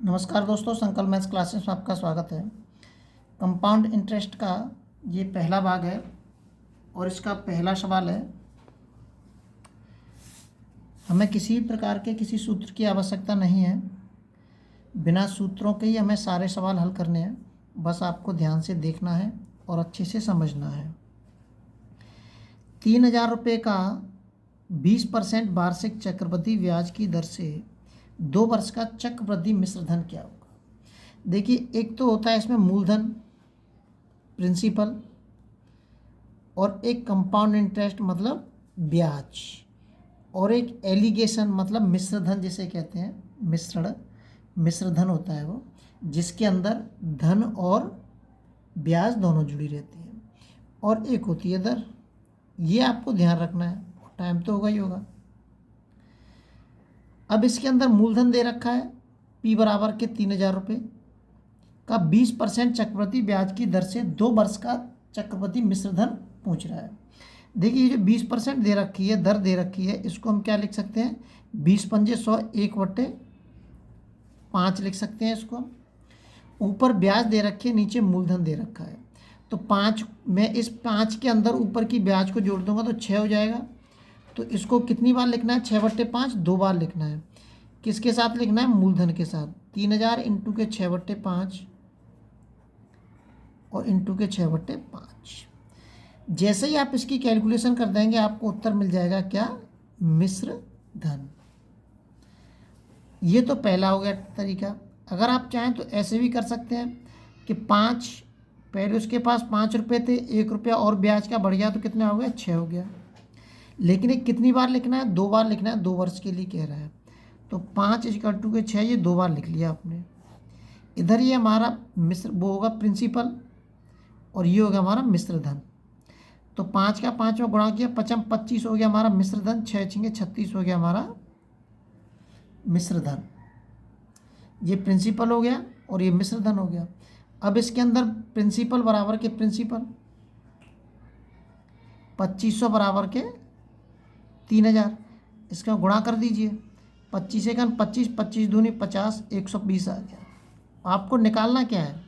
नमस्कार दोस्तों, संकल्प मैथ्स क्लासेस में आपका स्वागत है। कंपाउंड इंटरेस्ट का ये पहला भाग है और इसका पहला सवाल है। हमें किसी प्रकार के किसी सूत्र की आवश्यकता नहीं है, बिना सूत्रों के ही हमें सारे सवाल हल करने हैं। बस आपको ध्यान से देखना है और अच्छे से समझना है। 3,000 रुपये का 20% वार्षिक चक्रवृद्धि ब्याज की दर से 2 वर्ष का चक्रवृद्धि मिश्र धन क्या होगा। देखिए, एक तो होता है इसमें मूलधन प्रिंसिपल और एक कंपाउंड इंटरेस्ट मतलब ब्याज और एक एलिगेशन मतलब मिश्र धन जिसे कहते हैं। मिश्र धन होता है वो, जिसके अंदर धन और ब्याज दोनों जुड़ी रहती है। और एक होती है दर। ये आपको ध्यान रखना है, टाइम तो होगा ही होगा। अब इसके अंदर मूलधन दे रखा है P बराबर के 3,000 रुपये का 20% चक्रवृद्धि ब्याज की दर से 2 वर्ष का चक्रवृद्धि मिश्र धन पूछ रहा है। देखिए, ये जो 20% दे रखी है, दर दे रखी है, इसको हम क्या लिख सकते हैं? 20 पंजे 100, 1/5 लिख सकते हैं इसको। ऊपर ब्याज दे रखी है, नीचे मूलधन दे रखा है। तो 5 मैं इस 5 के अंदर ऊपर की ब्याज को जोड़ दूंगा तो 6 हो जाएगा। तो इसको कितनी बार लिखना है? 6/5 2 बार लिखना है। किसके साथ लिखना है? मूलधन के साथ। 3,000 इंटू के 6/5 और इंटू के 6/5। जैसे ही आप इसकी कैलकुलेशन कर देंगे आपको उत्तर मिल जाएगा क्या? मिश्र धन। ये तो पहला हो गया तरीका। अगर आप चाहें तो ऐसे भी कर सकते हैं कि 5 पहले उसके पास 5 रुपये थे, 1 रुपया और ब्याज का बढ़ गया तो कितना हो गया? 6 हो गया। लेकिन ये कितनी बार लिखना है? 2 बार लिखना है, 2 वर्ष के लिए कह रहा है। तो 5 = के 6 ये 2 बार लिख लिया आपने। इधर ये हमारा मिश्र वो होगा प्रिंसिपल और ये होगा हमारा मिश्र धन। तो 5 का 5 में गुणा किया, 5 25 हो गया हमारा मिश्र धन, 6 छेंगे 36 हो गया हमारा मिश्र धन। ये प्रिंसिपल हो गया और ये मिश्र धन हो गया। अब इसके अंदर प्रिंसिपल बराबर के प्रिंसिपल 2500 बराबर के 3,000, इसका गुणा कर दीजिए। 25 से 25, 25 दूनी 50, 120 आ गया। आपको निकालना क्या है?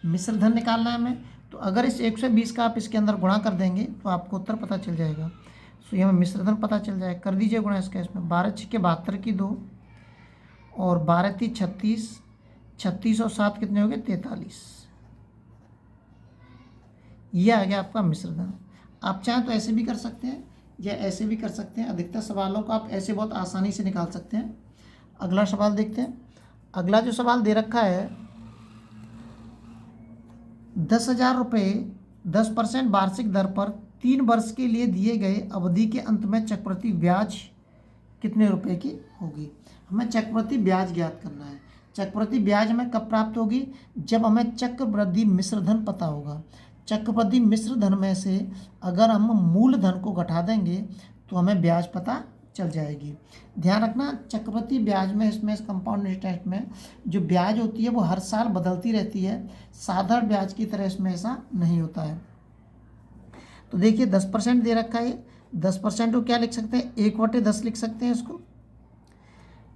मिश्र धन निकालना है हमें। तो अगर इस 120 का आप इसके अंदर गुणा कर देंगे तो आपको उत्तर पता चल जाएगा। सो ये हमें मिश्र धन पता चल जाएगा। कर दीजिए गुणा इसका इसमें। 12 × 72 की 2 और 12 × 36, 36 और 7 कितने हो गए? 43। ये आ गया आपका मिश्र धन। आप चाहें तो ऐसे भी कर सकते हैं या ऐसे भी कर सकते हैं। अधिकतर सवालों को आप ऐसे बहुत आसानी से निकाल सकते हैं। अगला सवाल देखते हैं। अगला जो सवाल दे रखा है, 10,000 रुपये 10% वार्षिक दर पर 3 वर्ष के लिए दिए गए अवधि के अंत में चक्रवृद्धि ब्याज कितने रुपए की होगी? हमें चक्रवृद्धि ब्याज ज्ञात करना है। चक्रवृद्धि ब्याज हमें कब प्राप्त होगी? जब हमें चक्रवृद्धि मिश्र धन पता होगा। चक्रवृद्धि मिश्र धन में से अगर हम मूलधन को घटा देंगे तो हमें ब्याज पता चल जाएगी। ध्यान रखना, चक्रवृद्धि ब्याज में इसमें इस कंपाउंड इंटरेस्ट में जो ब्याज होती है वो हर साल बदलती रहती है। साधारण ब्याज की तरह इसमें ऐसा नहीं होता है। तो देखिए 10% दे रखा है। 10% को क्या लिख सकते हैं? 1/10 लिख सकते हैं इसको।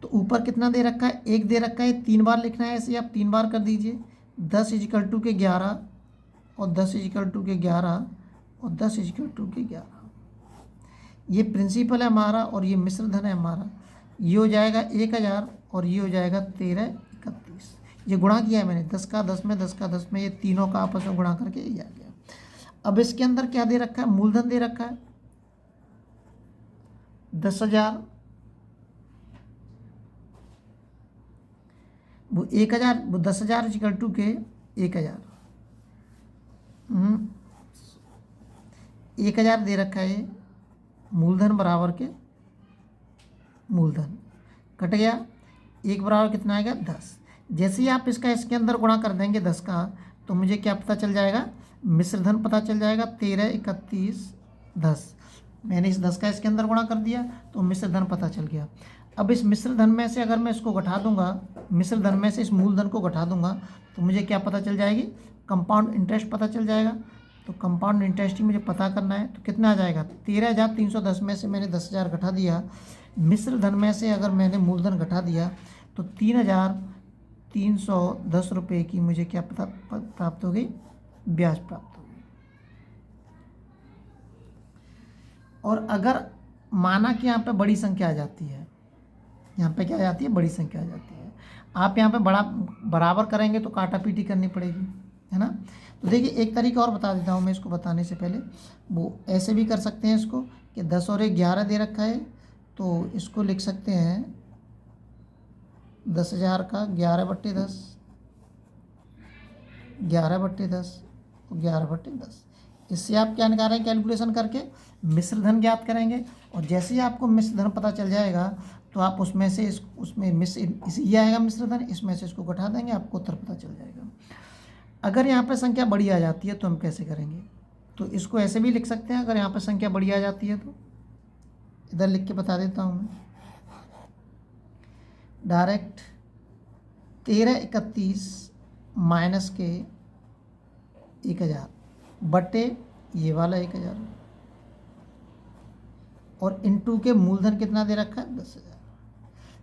तो ऊपर कितना दे रखा है? 1 दे रखा है, 3 बार लिखना है। ऐसे आप 3 बार कर दीजिए। 10 = के 11 और 10 = के 11 और 10 = के 11। ये प्रिंसिपल है हमारा और ये मिश्र धन है हमारा। ये हो जाएगा 1,000 और ये हो जाएगा 1331। ये गुणा किया है मैंने 10 का 10 में, 10 का 10 में, ये तीनों का आपस में गुणा करके ये आ गया। अब इसके अंदर क्या दे रखा है? मूलधन दे रखा है 10,000। वो 1,000, वो 10,000 = के 1,000। 1,000 दे रखा है। मूलधन बराबर के मूलधन कट गया। 1 बराबर कितना आएगा? 10। जैसे ही आप इसका इसके अंदर गुणा कर देंगे 10 का, तो मुझे क्या पता चल जाएगा? मिश्र धन पता चल जाएगा। 13, 31, 10। मैंने इस 10 का इसके अंदर गुणा कर दिया तो मिश्र धन पता चल गया। अब इस मिश्र धन में से अगर मैं इसको घटा दूंगा, मिश्र धन में से इस मूलधन को घटा दूंगा तो मुझे क्या पता चल जाएगी? कंपाउंड इंटरेस्ट पता चल जाएगा। तो कंपाउंड इंटरेस्ट ही मुझे पता करना है। तो कितना आ जाएगा? 13,310 में से मैंने 10,000 घटा दिया। मिश्र धन में से अगर मैंने मूलधन घटा दिया तो 3,000 ₹310 की मुझे क्या प्राप्त हो गई, ब्याज प्राप्त हो गई। और अगर माना कि यहाँ पे बड़ी संख्या आ जाती है, यहाँ पे क्या आ जाती है, बड़ी संख्या आ जाती है, आप यहाँ पे बराबर करेंगे तो काटा पीटी करनी पड़ेगी, है ना। तो देखिए एक तरीका और बता देता हूँ मैं इसको बताने से पहले, वो ऐसे भी कर सकते हैं इसको कि 10 और 11 दे रखा है, तो इसको लिख सकते हैं 10,000 का 11/10, 11/10, 11/10। इससे आप क्या निकालेंगे, कैलकुलेशन करके मिश्र धन ज्ञात करेंगे। और जैसे ही आपको मिश्र धन पता चल जाएगा तो आप उसमें से उसमें ये आएगा मिश्र धन, इसमें से इसको घटा देंगे, आपको उत्तर पता चल जाएगा। अगर यहाँ पे संख्या बड़ी आ जाती है तो हम कैसे करेंगे, तो इसको ऐसे भी लिख सकते हैं। अगर यहाँ पे संख्या बड़ी आ जाती है तो इधर लिख के बता देता हूँ मैं, डायरेक्ट 1331 माइनस के 1000 बटे ये वाला 1000 और इनटू के मूलधन कितना दे रखा है, 10,000।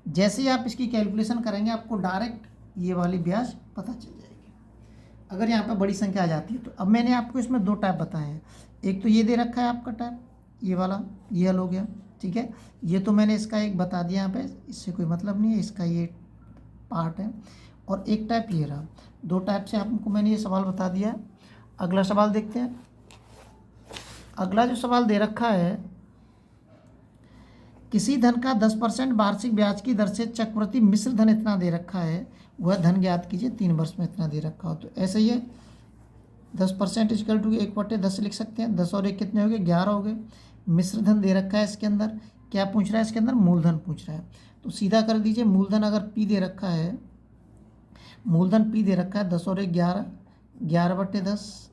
जैसे ही आप इसकी कैलकुलेशन करेंगे आपको डायरेक्ट ये वाली ब्याज पता चल जाएगी, अगर यहाँ पे बड़ी संख्या आ जाती है तो। अब मैंने आपको इसमें दो टाइप बताए हैं, एक तो ये दे रखा है आपका टाइप, ये वाला, ये हल हो गया, ठीक है। ये तो मैंने इसका एक बता दिया यहाँ पे, इससे कोई मतलब नहीं है, इसका ये पार्ट है। और एक टाइप ये रहा, दो टाइप से आपको मैंने ये सवाल बता दिया है। अगला सवाल देखते हैं। अगला जो सवाल दे रखा है, किसी धन का 10% वार्षिक ब्याज की दर से चक्रवृद्धि मिश्र धन इतना दे रखा है, वह धन ज्ञात कीजिए 3 वर्ष में इतना दे रखा हो। तो ऐसे ही है, 10% इक्वल टू 1/10 लिख सकते हैं। 10 और 1 कितने हो गए, 11 हो गए। मिश्र धन दे रखा है, इसके अंदर क्या पूछ रहा है, इसके अंदर मूलधन पूछ रहा है। तो सीधा कर दीजिए, मूलधन अगर P दे रखा है, मूलधन P दे रखा है 10 और 1 11, 11/10,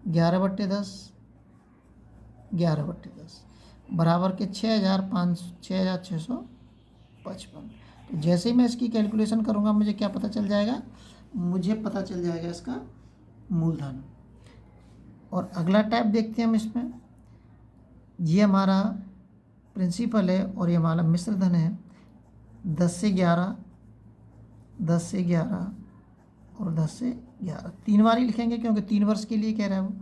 11/10, 11/10 बराबर के 6,655। तो जैसे ही मैं इसकी कैलकुलेशन करूँगा मुझे क्या पता चल जाएगा, मुझे पता चल जाएगा इसका मूलधन। और अगला टाइप देखते हैं हम इसमें, ये हमारा प्रिंसिपल है और ये हमारा मिश्र धन है। 10 से 11, 10 से 11 और 10 से 11 तीन बार ही लिखेंगे क्योंकि 3 वर्ष के लिए कह रहा है वो।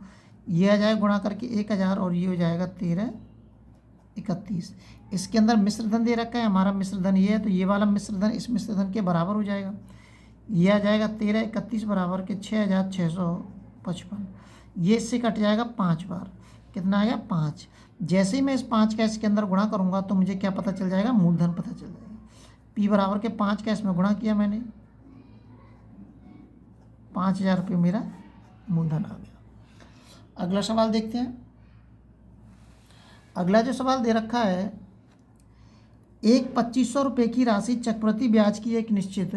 ये आ जाएगा गुणा करके 1000 और ये हो जाएगा 1331। इसके अंदर मिश्र धन दे रखा है, हमारा मिश्र धन ये है, तो ये वाला मिश्र धन इस मिश्र धन के बराबर हो जाएगा। ये आ जाएगा 1331 बराबर के 6,655। ये इससे कट जाएगा 5 बार, कितना आएगा 5। जैसे ही मैं इस 5 का इसके अंदर गुणा करूँगा तो मुझे क्या पता चल जाएगा, मूलधन पता चल जाएगा। P बराबर के 5 का इसमें गुणा किया मैंने, 5,000 रुपये मेरा मूलधन आ गया। अगला सवाल देखते हैं। अगला जो सवाल दे रखा है, एक 2500 रुपये की राशि चक्रवृद्धि ब्याज की एक निश्चित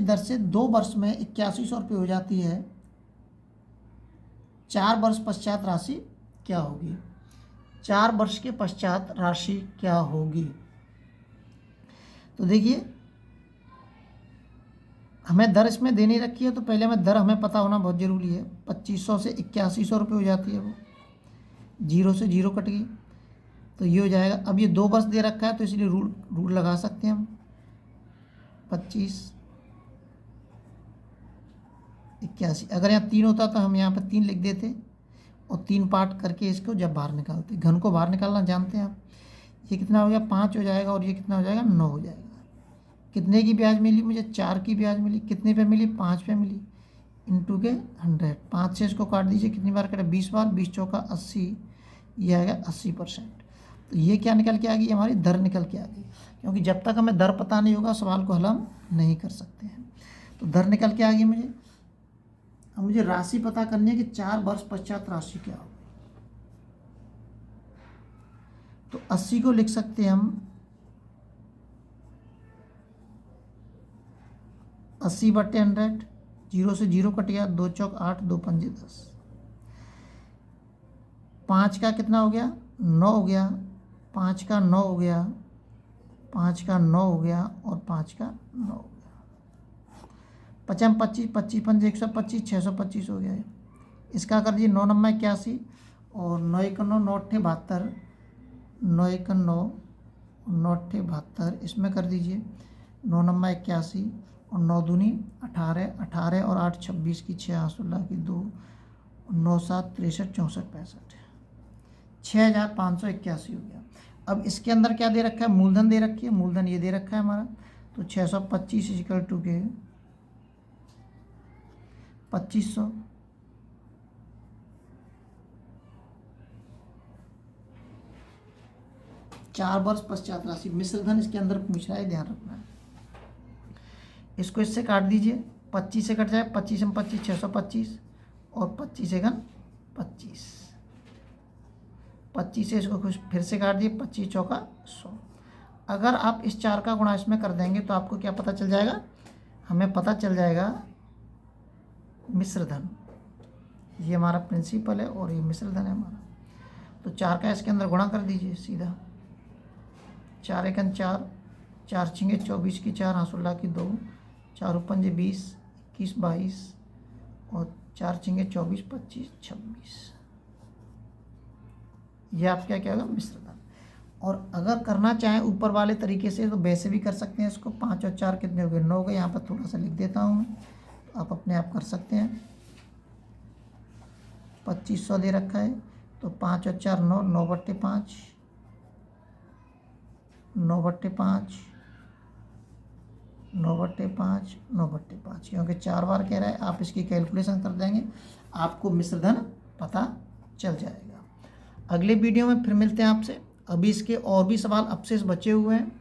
दर से 2 वर्ष में 8100 रुपये हो जाती है। 4 वर्ष पश्चात राशि क्या होगी, 4 वर्ष के पश्चात राशि क्या होगी। तो देखिए हमें दर इसमें देनी रखी है, तो पहले हमें दर हमें पता होना बहुत ज़रूरी है। 2500 से 8100 रुपये हो जाती है वो, 0 से 0 कट गई तो ये हो जाएगा। अब ये 2 वर्ष दे रखा है तो इसलिए रूल लगा सकते हैं हम, 25 81। अगर यहाँ 3 होता तो हम यहाँ पर 3 लिख देते और 3 पार्ट करके इसको जब बाहर निकालते, घन को बाहर निकालना जानते हैं आप। ये कितना हो गया, 5 हो जाएगा और ये कितना हो जाएगा, 9 हो जाएगा। कितने की ब्याज मिली मुझे, 4 की ब्याज मिली। कितने पे मिली, 5 पे मिली, इंटू के 100। 5 से इसको काट दीजिए, कितनी बार कटे, 20 बार, 20 चौका 80, ये आएगा 80%। तो ये क्या निकल के आ गई, हमारी दर निकल के आ गई। क्योंकि जब तक हमें दर पता नहीं होगा सवाल को हल हम नहीं कर सकते हैं। तो दर निकल के आ गई मुझे। अब मुझे राशि पता करनी है कि 4 वर्ष पश्चात राशि क्या होगी। तो 80 को लिख सकते हैं हम 80/100, 0 से 0 कट गया, 2 चौक 8, 2 पंजे 10। 5 का कितना हो गया, 9 हो गया। 5 का 9 हो गया, 5 का 9 हो गया और 5 का 9 हो गया। 5 25, 25 पंजे 125, 625 हो गया। इसका कर दीजिए 9 नंबर 81 और 9 1 9, 9 8 72, 9 1 9 9 अट्ठे 72, इसमें कर दीजिए 9 नम्मा 81 और 9 दूनी 18, 18 और 8 26 की 6 16 की 2, 9 7 63 64 65, 6581 हो गया। अब इसके अंदर क्या दे रखा है, मूलधन दे रखी है, मूलधन ये दे रखा है हमारा, तो 625 इक्वल टू के 2500, चार वर्ष पश्चात राशि मिश्र धन इसके अंदर पूछ रहा है, ध्यान रखना है। इसको इससे काट दीजिए, 25 से कट जाए, 25 में 25 625 और 25 से 25, 25 से इसको कुछ फिर से काट दिए, 25 चौका 100। अगर आप इस 4 का गुणा इसमें कर देंगे तो आपको क्या पता चल जाएगा, हमें पता चल जाएगा मिश्र धन, ये हमारा प्रिंसिपल है और ये मिश्र धन है हमारा। तो 4 का इसके अंदर गुणा कर दीजिए सीधा, 4 एकन 4, 4 छिंगे 24 की 4 16 की 2, 4 पंजे 20 21 22 और 4 छिंगे 24 25 26, ये आपका क्या होगा मिश्र धन। और अगर करना चाहें ऊपर वाले तरीके से तो वैसे भी कर सकते हैं इसको, 5 और 4 कितने हो गए 9 हो गए, यहाँ पर थोड़ा सा लिख देता हूँ मैं, तो आप अपने आप कर सकते हैं। 2500 दे रखा है तो 5 और 4 9, 9 बट्टे 5, 9 बट्टे 5, 9 बट्टे 5, 9 बट्टे 5, क्योंकि 4 बार कह रहा है, आप इसकी कैलकुलेशन कर देंगे आपको मिश्र धन पता चल जाएगा। अगले वीडियो में फिर मिलते हैं आपसे, अभी इसके और भी सवाल अपशेष बचे हुए हैं।